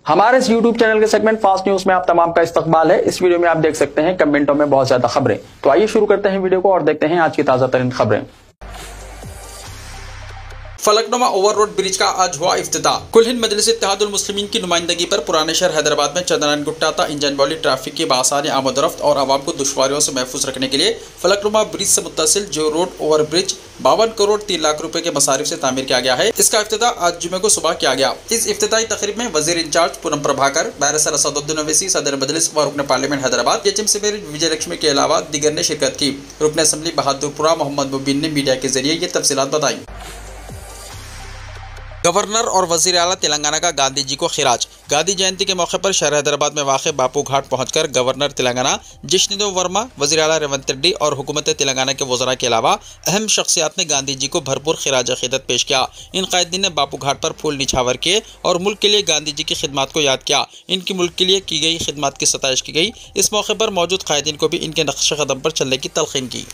हमारे इस YouTube channel के सेगमेंट फास्ट न्यूज में आप तमाम का इस्तकबाल है। इस वीडियो में आप देख सकते हैं कमेंटों में बहुत ज्यादा खबरें। तो आइए शुरू करते हैं वीडियो को और देखते हैं आज की ताजा तरीन खबरें। फलकनुमा ओवर रोड ब्रिज का आज हुआ इफ्तिताह। कुल हिंद मजलिस इत्तेहादुल मुस्लिमीन की नुमाइंदगी पर पुराने शहर हैदराबाद में चंद्रनारायण गुट्टा था इंजन वाली ट्रैफिक की बासानी आमदरफ्त और आवाम को दुश्वारियों से महफूज रखने के लिए फलकनुमा ब्रिज से मुत्तसिल जो road over bridge 52 crore 3 lakh रुपए के मसारिफ से तामीर किया गया है। इसका इफ्तिताह आज जुमे को सुबह किया गया। इस इफ्तिताही तकरीब में वजीर इंचार्ज पूनम प्रभाकर, बैरिस्टर असदुद्दीन ओवैसी, सदर मजलिस व रुकन पार्लियामेंट हैदराबाद एचएमसी में विजय लक्ष्मी के अलावा दीगर ने शिरकत की। रुकन असम्बली बहादुरपुरा मोहम्मद मुबीन ने मीडिया के जरिए ये तफसीलात बताई। गवर्नर और वजीर आला तेलंगाना का गांधी जी को खिराज। गांधी जयंती के मौके पर शहर हैदराबाद में वाक़ बापू घाट पहुंचकर गवर्नर तेलंगाना जिष्णुदेव वर्मा, वजीर आला रेवंत रेड्डी और हुकूमत तेलंगाना के वज़रा के अलावा अहम शख्सियात ने गांधी जी को भरपूर खिराज अक़ीदत पेश किया। इन कायदीन ने बापू घाट पर फूल निछावर किए और मुल्क के लिए गांधी जी की खिदमत को याद किया। इनकी मुल्क के लिए की गई खिदमत की सताइश की गई। इस मौके पर मौजूद कायदीन को भी इनके नक्श कदम पर चलने की तलकीन की।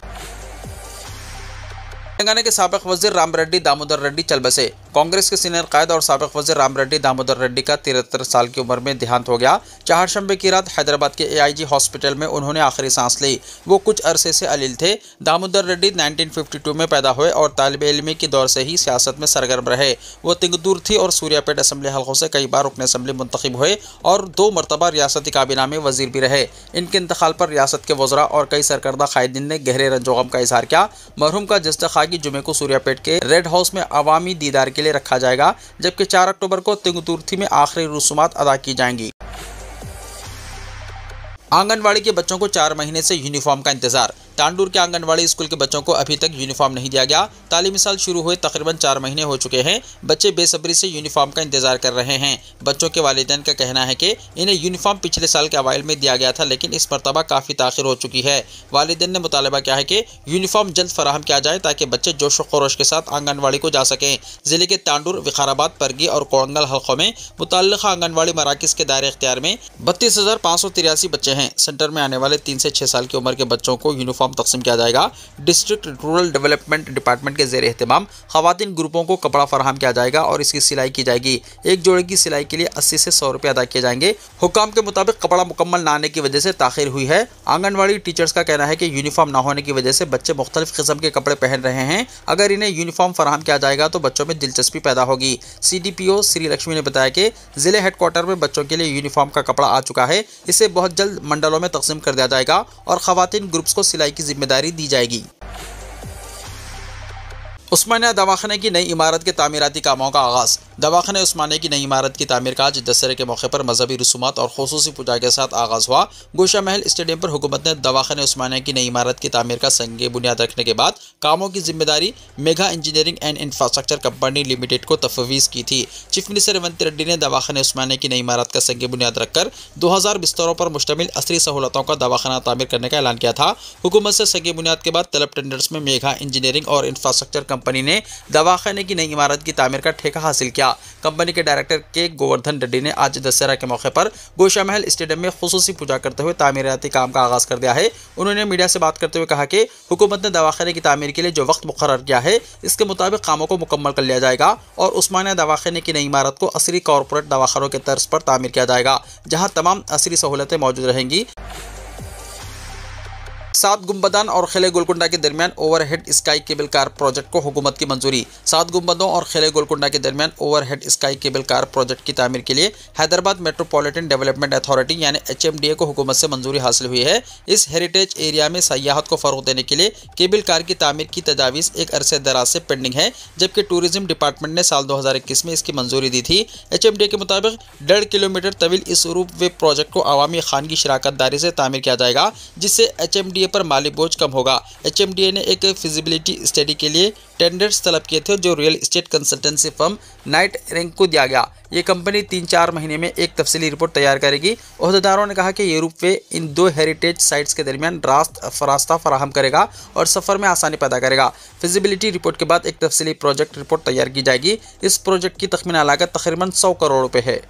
तेलंगाना के साबिक़ वज़ीर राम रेड्डी दामोदर रेड्डी चल बसे। कांग्रेस के सीनियर कायद और साबिक़ वज़ीर राम रेड्डी दामोदर रेड्डी का 73 साल की उम्र में देहांत हो गया। चारशंबे की रात हैदराबाद के AIG हॉस्पिटल में उन्होंने आखिरी सांस ली। वो कुछ अरसे से अलील थे। दामोदर रेड्डी 1952 में पैदा हुए और तालिब इल्मी के दौर से ही सियासत में सरगर्म रहे। वो तिंगदूर थी और सूर्यापेट असम्बली हल्कों से कई बार रुकन असम्बली मुंतखब हुए और 2 मरतबा रियासती काबीना में वजीर भी रहे। इनके इंतकाल पर रियासत के वज़रा और कई सरकर्दा कायदीन ने गहरे रंजोगम का इजहार किया। मरहूम का जस्द खाकी जुमे को सूर्यापेट के रेड हाउस में अवामी दीदार के लिए रखा जाएगा, जबकि 4 अक्टूबर को तिंगदुर्थी में आखिरी रसूमात अदा की जाएंगी। आंगनवाड़ी के बच्चों को 4 महीने से यूनिफॉर्म का इंतजार। तांडूर के आंगनवाड़ी स्कूल के बच्चों को अभी तक यूनिफॉर्म नहीं दिया गया। तालीमी साल शुरू हुए तकरीबन 4 महीने हो चुके हैं। बच्चे बेसब्री से यूनिफॉर्म का इंतजार कर रहे हैं। बच्चों के वालिदैन का कहना है कि इन्हें यूनिफॉर्म पिछले साल के अवाइल में दिया गया था, लेकिन इस मरतबा काफ़ी ताखिर हो चुकी है। वालिदैन ने मुतालबा किया है कि यूनिफॉर्म जल्द फराहम किया जाए ताकि बच्चे जोश व खरोश के साथ आंगनवाड़ी को जा सकें। जिले के तांडूर, विकाराबाद, परगी और कोड़ंगल हल्कों में मुतल्लिक़ा आंगनवाड़ी मराकिज़ के दायरे इख्तियार में 32,583 बच्चे हैं। सेंटर में आने वाले 3 से 6 साल की उम्र के बच्चों को यूनिफॉर्म तकसीम किया जाएगा। डिस्ट्रिक्ट रूरल डेवलपमेंट डिपार्टमेंट के ज़ेर एहतमाम ख़वातीन ग्रुपों को कपड़ा फराहम किया जाएगा और इसकी सिलाई की जाएगी। एक जोड़े की सिलाई के लिए 80 से 100 रुपये अदा किए जाएंगे। हुक्काम के मुताबिक कपड़ा मुकम्मल ना आने की वजह से ताखिर हुई है। आंगनवाड़ी टीचर्स का कहना है कि यूनिफॉर्म ना होने की वजह से बच्चे मुख्तलिफ किस्म के कपड़े पहन रहे हैं। अगर इन्हें यूनिफॉर्म फराहम किया जाएगा तो बच्चों में दिलचस्पी पैदा होगी। CDPO श्री लक्ष्मी ने बताया कि जिले हेडक्वार्टर में बच्चों के लिए यूनिफॉर्म का कपड़ा आ चुका है। इसे बहुत जल्द मंडलों में तकसीम कर दिया जाएगा और ख़वातीन ग्रुप्स को सिलाई की जिम्मेदारी दी जाएगी। उस्मानिया दवाखाने की नई इमारत के तामीराती कामों का आगाज़। दवाखाने उस्मानिया की नई इमारत की तामीर का आज दशहरे के मौके पर मजहबी रसूमात और खुसूसी पूजा के साथ आगाज़ हुआ। गोशा महल स्टेडियम पर हुकूमत ने दवाखाने उस्मानिया की नई इमारत की तामीर का संगे बुनियाद रखने के बाद कामों की जिम्मेदारी mega engineering and infrastructure company limited को तफवीज़ की थी। चीफ मिनिस्टर रेवंत रेड्डी ने दवाखाने उस्मानिया की नई इमारत का संगे बुनियाद रखकर 2000 बिस्तरों पर मुश्तमिल असरी सहूलतों का दवाखाना तामीर करने का ऐलान किया था। हुकूमत से संगे बुनियाद के बाद तलब टेंडर्स में मेगा इंजीनियरिंग और इंफ्रास्ट्रक्चर कंपनी ने दवाखाने की नई इमारत की तामीर का ठेका हासिल किया। कंपनी के डायरेक्टर के गोवर्धन रेड्डी ने आज दशहरा के मौके पर गोशा महल स्टेडियम में खुसूसी पूजा करते हुए तामीराती काम का आगाज़ कर दिया है। उन्होंने मीडिया से बात करते हुए कहा कि हुकूमत ने दवाखाने की तामीर के लिए जो वक्त मुकर्रर किया है इसके मुताबिक कामों को मुकम्मल कर लिया जाएगा और उस्मानिया दवाखाने की नई इमारत को असरी कॉरपोरेट दवाखानों के तर्ज पर तामीर किया जाएगा, जहाँ तमाम असरी सहूलतें मौजूद रहेंगी। 7 गुंबदान और खिले गोलकुंडा के दरमियान overhead sky cable car project को हुकूमत की मंजूरी। 7 गुंबदों और खिले गोलकुंडा के दरमियान overhead sky cable car project की तामीर के लिए हैदराबाद मेट्रोपॉलिटन डेवलपमेंट अथॉरिटी यानी HMDA को हुकूमत से मंजूरी हासिल हुई है। इस हेरिटेज एरिया में सयाहत को फ़रोग़ देने के लिए केबल कार की तामीर की तजावीज़ एक अरसे दराज से पेंडिंग है, जबकि टूरिज्म डिपार्टमेंट ने साल 2021 में इसकी मंजूरी दी थी। HMDA के मुताबिक 1.5 किलोमीटर तवील इस रूप वे प्रोजेक्ट को अवामी खानगी शराकत दारी से तामीर किया जाएगा, जिससे HMDA पर माली बोझ कम होगा। HMDA ने एक फिजिबिलिटी स्टडी के लिए टेंडर्स तलब किए थे, जो real estate consultancy firm night rank को दिया गया। ये कंपनी 3-4 महीने में एक तफसीली रिपोर्ट तैयार करेगी। ओहदेदारों ने कहा कि ये रूपवे इन 2 हेरिटेज साइट्स के दरमियान रास्ता फराहम करेगा और सफ़र में आसानी पैदा करेगा। फिजिबिलिटी रिपोर्ट के बाद एक तफसीली प्रोजेक्ट रिपोर्ट तैयार की जाएगी। इस प्रोजेक्ट की तखमीना लागत तकरीबन 100 करोड़ रुपये है।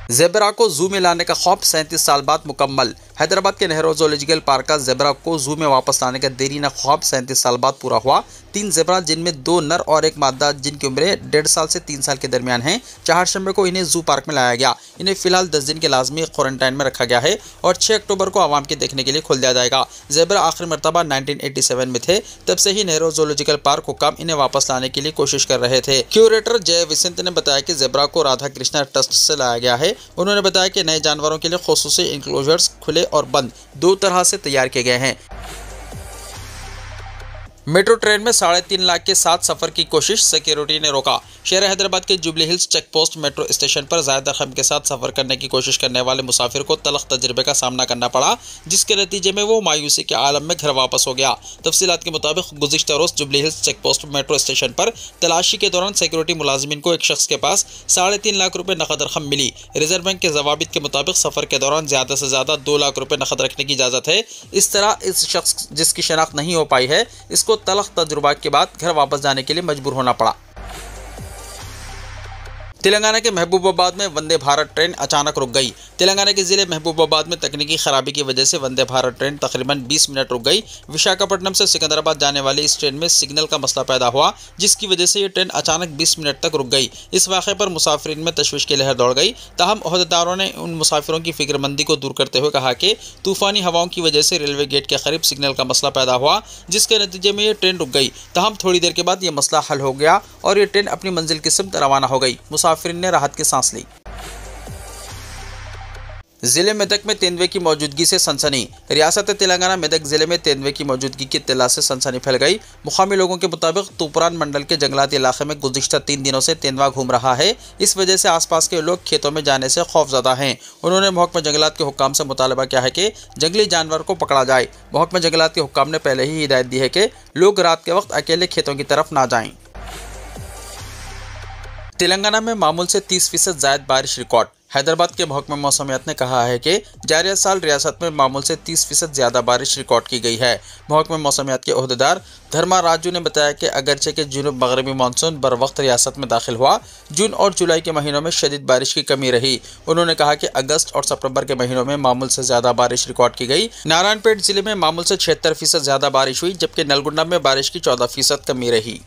ज़ेबरा को जू में लाने का खौफ 37 साल बाद मुकम्मल। हैदराबाद के नेहरू ज़ूलॉजिकल पार्क का ज़ेबरा को जू में वापस लाने का देरीना ख्वाब 37 साल बाद पूरा हुआ। 3 ज़ेबरा जिनमें 2 नर और एक मादा जिनकी उम्रें 1.5 साल से 3 साल के दरमियान हैं, 4 दिसंबर को इन्हें जू पार्क में लाया गया। इन्हें फिलहाल 10 दिन के लाजमी क्वारंटाइन में रखा गया है और 6 अक्टूबर को आवाम के देखने के लिए खोल दिया जाएगा। ज़ेबरा आखिरी मरतबा 1987 में थे, तब से ही नेहरू ज़ूलॉजिकल पार्क हुक्काम इन्हें वापस लाने के लिए कोशिश कर रहे थे। क्यूरेटर जय विसेंत ने बताया कि ज़ेबरा को राधा कृष्णा ट्रस्ट से लाया गया है। उन्होंने बताया कि नए जानवरों के लिए खुसूसी इंक्लोजर्स खुले और बंद 2 तरह से तैयार किए गए हैं। मेट्रो ट्रेन में 3.5 लाख के साथ सफर की कोशिश, सिक्योरिटी ने रोका। शहर हैदराबाद के Jubilee Hills check post metro station पर ज़्यादा रकम के साथ सफर करने की कोशिश करने वाले मुसाफिर को तलख तजर्बे का सामना करना पड़ा, जिसके नतीजे में वो मायूसी के आलम में घर वापस हो गया। तफसीलात के मुताबिक गुज़िश्ता रोज़ Jubilee Hills check post metro station पर तलाशी के दौरान सिक्योरिटी मुलाजिमिन को एक शख्स के पास 3.5 लाख रुपये नकद रकम मिली। रिजर्व बैंक के जवाबित के मुताबिक सफर के दौरान ज़्यादा से ज़्यादा 2 लाख रुपये नकद रखने की इजाज़त है। इस तरह इस शख्स जिसकी शनाख्त नहीं हो पाई है, इसको तलख तजुर्बा के बाद घर वापस जाने के लिए मजबूर होना पड़ा। तेलंगाना के महबूबाबाद में वंदे भारत ट्रेन अचानक रुक गई। तेलंगाना के जिले महबूबाबाद में तकनीकी खराबी की वजह से वंदे भारत ट्रेन तकरीबन 20 मिनट रुक गई। विशाखापट्टनम से सिकंदराबाद जाने वाली इस ट्रेन में सिग्नल का मसला पैदा हुआ, जिसकी वजह से ये ट्रेन अचानक 20 मिनट तक रुक गई। इस वाक़े पर मुसाफिरीन में तशवीश की लहर दौड़ गई। ताहम ओहदेदारों ने उन मुसाफिरों की फिक्रमंदी को दूर करते हुए कहा कि तूफ़ानी हवाओं की वजह से रेलवे गेट के करीब सिग्नल का मसला पैदा हुआ, जिसके नतीजे में ये ट्रेन रुक गई। ताहम थोड़ी देर के बाद ये मसला हल हो गया और ये ट्रेन अपनी मंजिल की सिमत रवाना हो गई। मुसाफिरीन ने राहत की सांस ली। जिले मेदक में तेंदुए की मौजूदगी से सनसनी। रियासत तेलंगाना मेदक जिले में तेंदुए की मौजूदगी की इत्तला से सनसनी फैल गई। मुकामी लोगों के मुताबिक तूपरान मंडल के जंगलाती इलाके में गुज़िश्ता 3 दिनों से तेंदुआ घूम रहा है। इस वजह से आसपास के लोग खेतों में जाने से खौफजदा हैं। उन्होंने महकमा जंगलात के हुक्काम से मुतालबा किया है कि जंगली जानवर को पकड़ा जाए। महकमा जंगलात के हुक्काम ने पहले ही हिदायत दी है कि लोग रात के वक्त अकेले खेतों की तरफ ना जाएं। तेलंगाना में मामूल से 30% ज़ायद बारिश रिकॉर्ड। हैदराबाद के महकमा मौसमियात ने कहा है कि जारी साल रियासत में मामूल से 30% ज़्यादा बारिश रिकॉर्ड की गई है। महकमा मौसमियात के ओहदेदार धर्मा राजू ने बताया कि अगरचे के जुनूब मगरबी मानसून बर वक्त रियासत में दाखिल हुआ, जून और जुलाई के महीनों में शदीद बारिश की कमी रही। उन्होंने कहा कि अगस्त और सितंबर के महीनों में मामूल से ज़्यादा बारिश रिकॉर्ड की गई। नारायणपेट जिले में मामूल से 76% ज़्यादा बारिश हुई, जबकि नलगुंडा में बारिश की 14% कमी रही।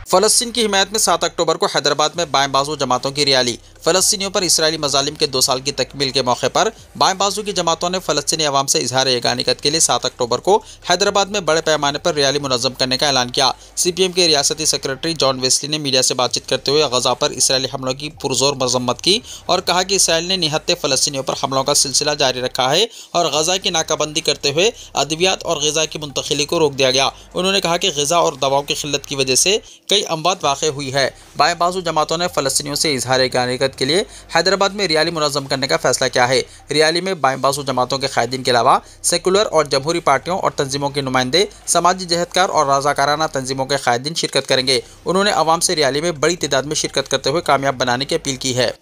फ़लस्तीन की हिमायत में 7 अक्टूबर को हैदराबाद में बाएं बाजू जमातों की रैली। फ़लस्तीनियों पर इसराइली मज़ालिम के 2 साल की तकमील के मौके पर बाएं बाजू की जमातों ने फ़लस्तीनी अवाम से इजहार यगानियत के लिए 7 अक्टूबर को हैदराबाद में बड़े पैमाने पर रैली मुनज़्ज़म करने का ऐलान किया। CPM के रियासती सेक्रेटरी जॉन वेस्ली ने मीडिया से बातचीत करते हुए गज़ा पर इसराइली हमलों की पुरजोर मज़म्मत की और कहा कि इसराइल ने निहत्ते फ़लस्तीनियों पर हमलों का सिलसिला जारी रखा है और गज़ा की नाकाबंदी करते हुए अद्वियात और ग़िज़ा की मुंतकिली को रोक दिया गया। उन्होंने कहा कि ग़िज़ा और दवाओं की किल्लत की वजह से कई अमवात वाक़ हुई है। बाएं बाजू जमातों ने फ़लस्तीनियों से इजहार यगानियत के लिए हैदराबाद में रैली मुनज़्ज़म करने का फैसला किया है। रैली में बाएं बाजू जमातों के कायदीन के अलावा सेकुलर और जमहूरी पार्टियों और तंजीमों के नुमाइंदे, समाजी जहदकार और रज़ाकाराना तंजीमों के कायदीन शिरकत करेंगे। उन्होंने अवाम से रैली में बड़ी तादाद में शिरकत करते हुए कामयाब बनाने की अपील की है।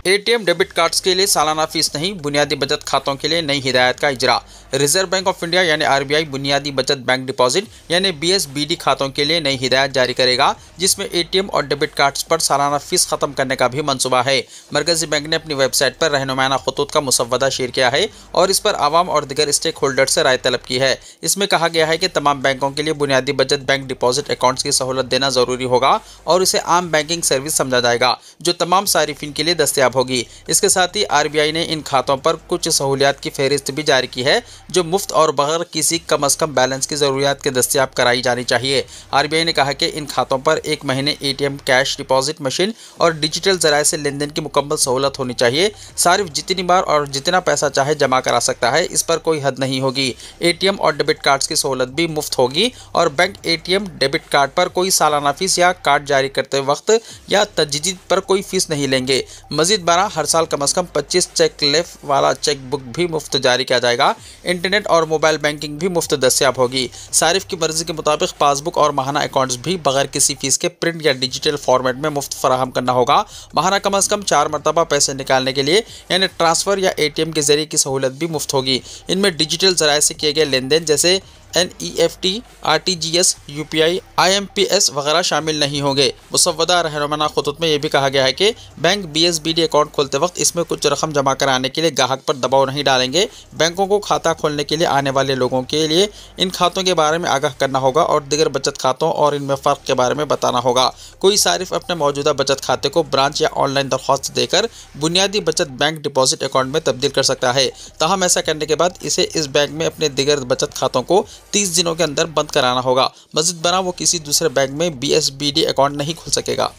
ATM डेबिट कार्ड्स के लिए सालाना फीस नहीं, बुनियादी बचत खातों के लिए नई हिदायत का इजरा। रिजर्व बैंक ऑफ इंडिया यानी RBI बुनियादी बचत बैंक डिपॉजिट यानी BSBD खातों के लिए नई हिदायत जारी करेगा, जिसमें ATM और डेबिट कार्ड्स पर सालाना फीस खत्म करने का भी मंसूबा है। मरकजी बैंक ने अपनी वेबसाइट पर रहनुमाना खतूत का मुसव्वदा शेयर किया है और इस पर आवाम और दिगर स्टेक होल्डर से राय तलब की है। इसमें कहा गया है कि तमाम बैंकों के लिए बुनियादी बचत बैंक डिपॉजिट अकाउंट्स की सहूलत देना ज़रूरी होगा और इसे आम बैंकिंग सर्विस समझा जाएगा, जो तमाम सारिफिन के लिए दस्तयाब होगी। इसके साथ ही RBI ने इन खातों पर कुछ सहूलियात की फहरिस्त भी जारी की है, जो मुफ्त और बगैर किसी कम अज़ कम बैलेंस की ज़रूरियात के दस्तयाब कराई जानी चाहिए। RBI ने कहा कि इन खातों पर 1 महीने ATM कैश डिपॉजिट मशीन और डिजिटल ज़राए से लेन देन की मुकम्मल सहूलत होनी चाहिए। सारिफ जितनी बार और जितना पैसा चाहे जमा करा सकता है, इस पर कोई हद नहीं होगी। ATM और डेबिट कार्ड्स की सहूलत भी मुफ्त होगी और बैंक ATM डेबिट कार्ड पर कोई सालाना फीस या कार्ड जारी करते वक्त या तजदीद पर कोई फीस नहीं लेंगे। मजीद 12 हर साल कम अज़ कम 25 चेक लेफ वाला चेक बुक भी मुफ्त जारी किया जाएगा। इंटरनेट और मोबाइल बैंकिंग भी मुफ्त दस्तयाब होगी। सारिफ की मर्जी के मुताबिक पासबुक और माहाना अकाउंट्स भी बगैर किसी फीस के प्रिंट या डिजिटल फॉर्मेट में मुफ्त फराहम करना होगा। माहाना कम अज़ कम 4 मरतबा पैसे निकालने के लिए यानी ट्रांसफ़र या ATM के जरिए की सहूलत भी मुफ्त होगी। इनमें डिजिटल ज़राए से किए गए लेन देन जैसे NEFT, RTGS, UPI, IMPS वगैरह शामिल नहीं होंगे। मुसव्वदा रहनुमा खुतूत में यह भी कहा गया है कि बैंक BSBD अकाउंट खोलते वक्त इसमें कुछ रकम जमा कराने के लिए ग्राहक पर दबाव नहीं डालेंगे। बैंकों को खाता खोलने के लिए आने वाले लोगों के लिए इन खातों के बारे में आगाह करना होगा और दीगर बचत खातों और इनमें फ़र्क के बारे में बताना होगा। कोई सारिफ अपने मौजूदा बचत खाते को ब्रांच या ऑनलाइन दरख्वास्त देकर बुनियादी बचत बैंक डिपॉजिट अकाउंट में तब्दील कर सकता है। ताहम ऐसा करने के बाद इसे इस बैंक में अपने दीगर बचत खातों को 30 दिनों के अंदर बंद कराना होगा। मज़ीद बना वो किसी दूसरे बैंक में BSBD अकाउंट नहीं खोल सकेगा।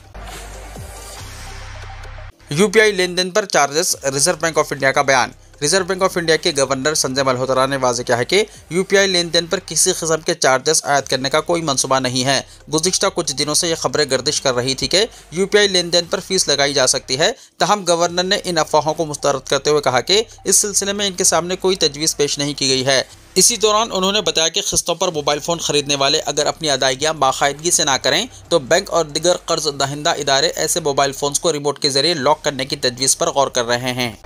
UPI लेन देन पर charges, reserve bank of India का बयान। रिजर्व बैंक ऑफ इंडिया के गवर्नर संजय मल्होत्रा ने वाज़ेह किया है कि UPI लेन देन पर किसी किस्म के चार्जेस आयद करने का कोई मंसूबा नहीं है। गुज़िश्ता कुछ दिनों से ये खबरें गर्दिश कर रही थी कि UPI लेन देन पर फीस लगाई जा सकती है। ताहम गवर्नर ने इन अफवाहों को मुस्तरद करते हुए कहा कि इस सिलसिले में इनके सामने कोई तजवीज़ पेश नहीं की गई है। इसी दौरान उन्होंने बताया कि किस्तों पर मोबाइल फ़ोन खरीदने वाले अगर अपनी अदायगियाँ बाकायदगी से ना करें तो बैंक और दिगर कर्ज दहिंदा इदारे ऐसे मोबाइल फ़ोन्स को रिमोट के जरिए लॉक करने की तजवीज़ पर गौर कर रहे हैं।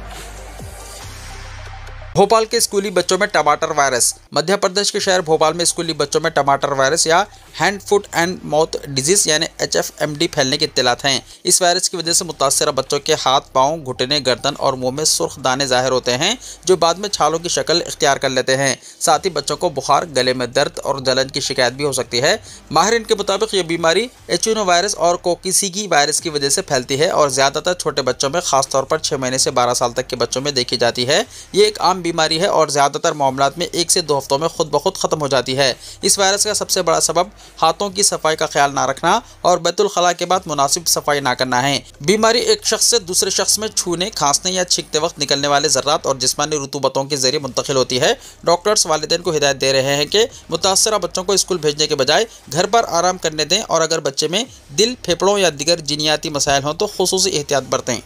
भोपाल के स्कूली बच्चों में टमाटर वायरस। मध्य प्रदेश के शहर भोपाल में स्कूली बच्चों में टमाटर वायरस या hand foot and mouth disease यानी HFMD फैलने की इत्तलात हैं। इस वायरस की वजह से मुतासरा बच्चों के हाथ, पाँव, घुटने, गर्दन और मुंह में सुर्ख दाने जाहिर होते हैं जो बाद में छालों की शक्ल इख्तियार कर लेते हैं। साथ ही बच्चों को बुखार, गले में दर्द और जलन की शिकायत भी हो सकती है। माहिरीन के मुताबिक ये बीमारी एचिनो वायरस और कोकिसीगी वायरस की वजह से फैलती है और ज़्यादातर छोटे बच्चों में, खासतौर पर 6 महीने से 12 साल तक के बच्चों में देखी जाती है। ये एक आम बीमारी है और ज़्यादातर मामलात में 1 से 2 हफ्तों में खुद ब खुद ख़त्म हो जाती है। इस वायरस का सबसे बड़ा सबब हाथों की सफाई का ख्याल ना रखना और बैतुल खला के बाद मुनासिब सफाई ना करना है। बीमारी एक शख्स से दूसरे शख्स में छूने, खांसने या छींकते वक्त निकलने वाले ज़र्रात और जिस्मानी रुतूबतों के जरिए मुंतकिल होती है। डॉक्टर्स वालिदैन को हिदायत दे रहे हैं कि मुतासरा बच्चों को स्कूल भेजने के बजाय घर पर आराम करने दें और अगर बच्चे में दिल, फेफड़ों या दिगर जिनियाती मसाइल हों तो खुसूसी एहतियात बरतें।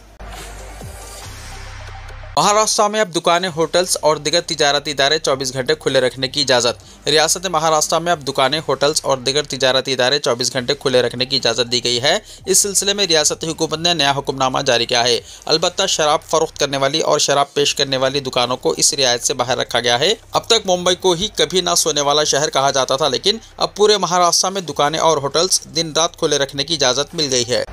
महाराष्ट्र में अब दुकानें, होटल्स और दिगर तिजारती इदारे 24 घंटे खुले रखने की इजाज़त। रियासत महाराष्ट्र में अब दुकानें, होटल्स और दिगर तिजारती इदारे 24 घंटे खुले रखने की इजाज़त दी गई है। इस सिलसिले में रियासती हुकूमत ने नया हुक्मनामा जारी किया है। अलबत्ता शराब फरोख्त करने वाली और शराब पेश करने वाली दुकानों को इस रियायत से बाहर रखा गया है। अब तक मुंबई को ही कभी ना सोने वाला शहर कहा जाता था, लेकिन अब पूरे महाराष्ट्र में दुकानें और होटल्स दिन रात खुले रखने की इजाज़त मिल गई है।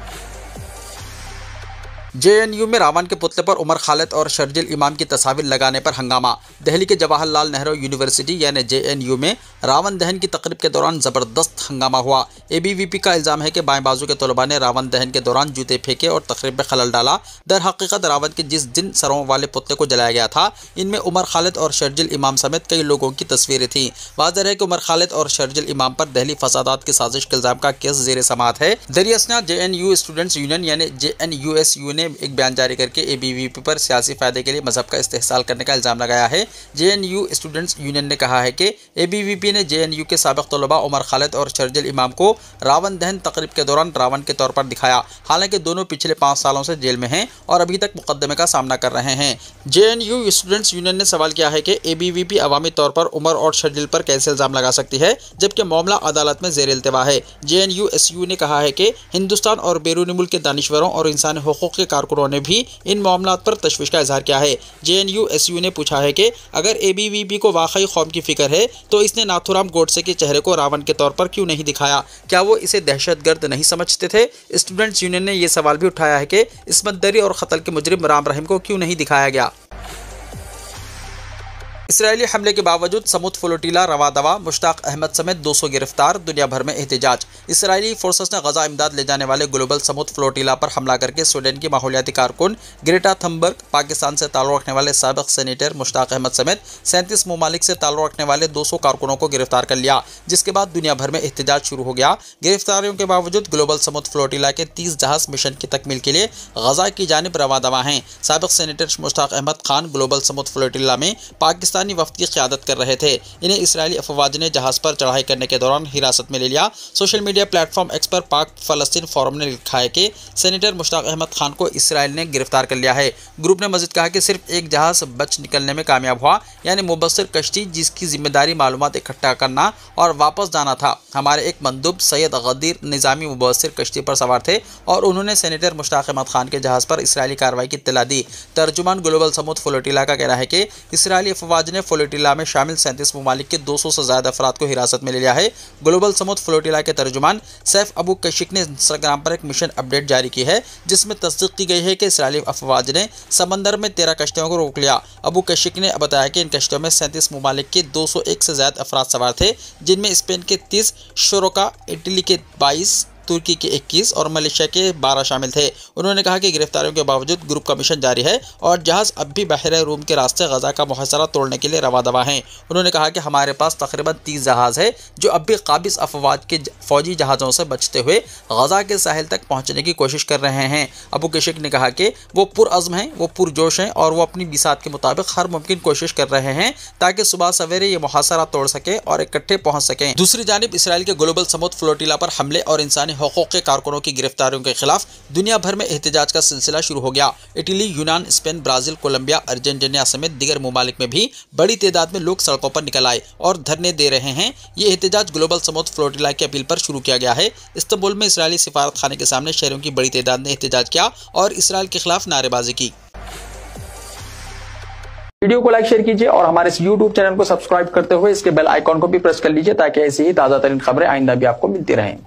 JNU में रावण के पुतले पर उमर खालिद और शर्जिल इमाम की तस्वीर लगाने पर हंगामा। दिल्ली के जवाहरलाल नेहरू यूनिवर्सिटी यानी JNU में रावण दहन की तकरीब के दौरान ज़बरदस्त हंगामा हुआ। ABVP का इल्ज़ाम है कि बाएं बाजू के तलबा ने रावण दहन के दौरान जूते फेंके और तकरीब में खलल डाला। दर हकीकत रावण के जिस जिन सरों वाले पुतले को जलाया गया था, इनमें उमर खालिद और शर्जिल इमाम समेत कई लोगों की तस्वीरें थीं। वाज़ेह है कि उमर खालिद और शर्जिल इमाम पर दहली फसादात की साजिश के इल्ज़ाम का केस ज़ेर समाअत है। दरियासना JNU स्टूडेंट्स यूनियन यानी JNUSU ने एक बयान जारी करके ABVP पर सियासी फायदे के लिए मजहब का इस्तेहसाल करने का इल्ज़ाम लगाया है। JNU स्टूडेंट्स यूनियन ने कहा है कि ABVP ने JNU के साबिक़ तलबा उमर खालिद और शर्जिल इमाम को रावण दहन तकरीब के दौरान रावण के तौर पर दिखाया। हालांकि दोनों पिछले 5 सालों से जेल में हैं और अभी तक मुकदमे का सामना कर रहे हैं। JNU स्टूडेंट्स यूनियन ने सवाल किया है कि ABVP अवामी तौर पर उमर और शर्जिल पर कैसे इल्ज़ाम लगा सकती है जबकि मामला अदालत में ज़ेर इल्तिवा है। JNUSU ने कहा है कि हिंदुस्तान और बैरून मुल्क के दानिश्वरों और इंसानी हुकूक़ के कारकुनों ने भी इन मामलात पर तशवीश का इजहार किया है। JNUSU ने पूछा है कि अगर ABVP को वाकई कौम की फिक्र है तो इसने नाथुराम गोडसे के चेहरे को रावण के तौर पर क्यों नहीं दिखाया? क्या वो इसे दहशतगर्द नहीं समझते थे? स्टूडेंट्स यूनियन ने यह सवाल भी उठाया है कि इस्मतदरी और कत्ल के मुजरिम राम रहीम को क्यों नहीं दिखाया गया? इसराइली हमले के बावजूद समुद फ्लोटिला रवा दवा, मुश्ताक अहमद समेत 200 गिरफ्तार, दुनिया भर में एहतजाज। इसराइली फोर्सेस ने गजा इमदाद ले जाने वाले ग्लोबल समुद फ्लोटिला पर हमला करके स्वीडन की माहौलियाती कारकुन ग्रेटा थंबर्ग, पाकिस्तान से ताल्लुक़ रखने वाले साबिक़ सेनेटर मुश्ताक अहमद समेत 37 ममालिक से ताल्लुक़ रखने वाले 200 कारकुनों को गिरफ्तार कर लिया, जिसके बाद दुनिया भर में एहतजाज शुरू हो गया। गिरफ्तारियों के बावजूद ग्लोबल समुद फ्लोटिला के 30 जहाज मिशन की तकमील के लिए गजा की जानिब रवा दवा हैं। साबिक़ senator Mushtaq Ahmad Khan global Sumud flotilla में पाकिस्तानी वफ़द की क़यादत कर रहे थे। इन्हें इसराइली अफवाज ने जहाज़ पर चढ़ाई करने के दौरान हिरासत में ले लिया। सोशल मीडिया प्लेटफॉर्म एक्स पर पाक फ़लस्तीन फोरम ने लिखा है कि सेनेटर मुश्ताक अहमद खान को इसराइल ने गिरफ्तार कर लिया है। ग्रुप ने मज़ीद कहा कि सिर्फ एक जहाज़ बच निकलने में कामयाब हुआ, यानी मुबस्सिर कश्ती जिसकी जिम्मेदारी मालूमात इकट्ठा करना और वापस जाना था। हमारे एक मंदूब सैयद गदीर निज़ामी मुबस्सिर कश्ती पर सवार थे और उन्होंने सेनेटर मुश्ताक अहमद खान के जहाज़ पर इसराइली कार्रवाई की इत्तला दी। तर्जुमान ग्लोबल समुद फ्लोटिला का कहना है कि इसराइली अफवाज अफवाज ने फ्लोटिला में शामिल 37 ममालिक के 200 से ज्यादा अफराद को हिरासत में ले लिया है। ग्लोबल समूद फ्लोटिला के तर्जुमान सैफ अबू कशिक ने इंस्टाग्राम पर एक मिशन अपडेट जारी की है, जिसमें तस्दीक की गई है कि इसराइली अफवाज ने समंदर में 13 कश्तियों को रोक लिया। अबू कशिक ने बताया कि इन कश्तियों में 37 ममालिक के 201 से ज्यादा अफराद सवार थे, जिनमें स्पेन के 30, शुरका इटली के 22, तुर्की के 21 और मलेशिया के 12 शामिल थे। उन्होंने कहा कि गिरफ्तारियों के बावजूद ग्रुप का मिशन जारी है और जहाज अब भी बहरे रूम के रास्ते गजा का मुहासरा तोड़ने के लिए रवा दवा हैं। उन्होंने कहा कि हमारे पास तकरीबन 30 जहाज है जो अब भी काबिज अफवाज के फौजी जहाज़ों से बचते हुए गजा के साहिल तक पहुंचने की कोशिश कर रहे हैं। अबू कशिक ने कहा कि वो पुरअज़्म हैं, वो पुरजोश हैं और वो अपनी बिसात के मुताबिक हर मुमकिन कोशिश कर रहे हैं ताकि सुबह सवेरे ये मुहासरा तोड़ सकें और इकट्ठे पहुंच सकें। दूसरी जानिब इसराइल के ग्लोबल समूद फ्लोटिला पर हमले और इंसानी हुकूक के कारकुनों की गिरफ्तारियों के खिलाफ दुनिया भर में एहतजाज का सिलसिला शुरू हो गया। इटली, यूनान, स्पेन, ब्राजील, कोलंबिया, अर्जेंटीना समेत दीगर ममालिक में भी बड़ी तादाद में लोग सड़कों पर निकल आए और धरने दे रहे हैं। ये एहतजाज ग्लोबल समूद फ्लोटिला की अपील पर शुरू किया गया है। इस्तांबुल में इसराइली सिफारत खाने के सामने शहरों की बड़ी तादाद ने एहतजाज किया और इसराइल के खिलाफ नारेबाजी की। वीडियो को लाइक शेयर कीजिए और हमारे इस YouTube चैनल को सब्सक्राइब करते हुए इसके बेल आइकॉन को भी प्रेस कर लीजिए ताकि ऐसी ही ताज़ा तरीन खबरें आइंदा भी आपको मिलती रहें।